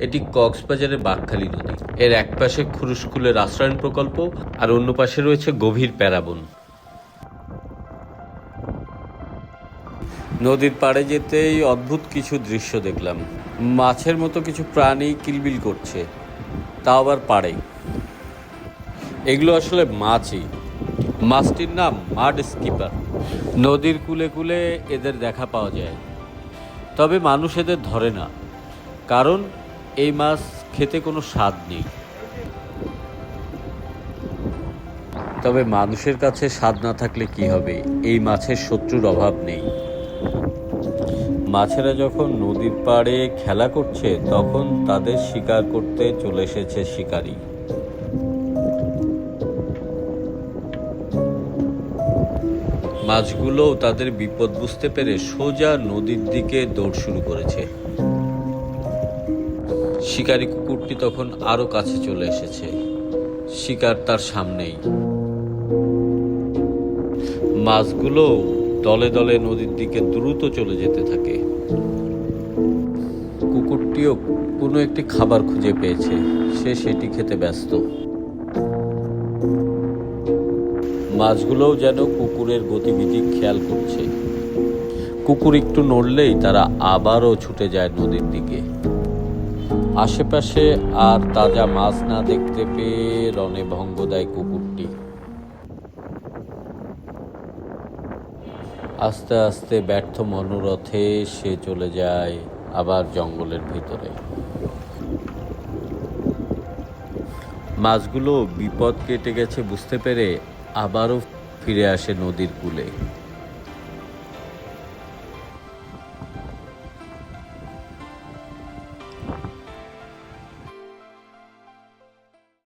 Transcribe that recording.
এটি কক্সবাজারের বাঁকখালী নদী। এর এক পাশে খুরুশকুলের আশ্রয়ণ প্রকল্প আর অন্য পাশে রয়েছে গভীর প্যারাবন। নদীর পাড়ে যেতেই অদ্ভুত কিছু দৃশ্য দেখলাম। মাছের মতো কিছু প্রাণী কিলবিল করছে, তাও আবার পাড়ে। এগুলো আসলে মাছই। মাছটির নাম মাড স্কিপার। নদীর কূলে কূলে এদের দেখা পাওয়া যায়, তবে মানুষ এদের ধরে না, কারণ এই মাছ খেতে কোনো স্বাদ নেই। তবে মানুষের কাছে স্বাদ না থাকলে কি হবে, এই মাছের শত্রুর অভাব নেই। মাছেরা যখন নদীর পাড়ে খেলা করছে, তখন তাদের শিকার করতে চলে এসেছে শিকারী। মাছগুলোও তাদের বিপদ বুঝতে পেরে সোজা নদীর দিকে দৌড় শুরু করেছে। শিকারী কুকুরটি তখন আরো কাছে চলে এসেছে। শিকার তার সামনেই। মাছগুলো দলে দলে নদীর দিকে দ্রুত চলে যেতে থাকে। কুকুরটিও কোনো একটি খাবার খুঁজে পেয়েছে, সে সেটি খেতে ব্যস্ত। মাছগুলোও যেন কুকুরের গতিবিধি খেয়াল করছে। কুকুর একটু নড়লেই তারা আবারও ছুটে যায় নদীর দিকে। আশেপাশে আর তাজা মাছ না দেখতে পেয়ে রণে ভঙ্গ দেয় কুকুরটি। আস্তে আস্তে ব্যর্থ মনোরথে সে চলে যায় আবার জঙ্গলের ভিতরে। মাছগুলো বিপদ কেটে গেছে বুঝতে পেরে আবারও ফিরে আসে নদীর কূলে।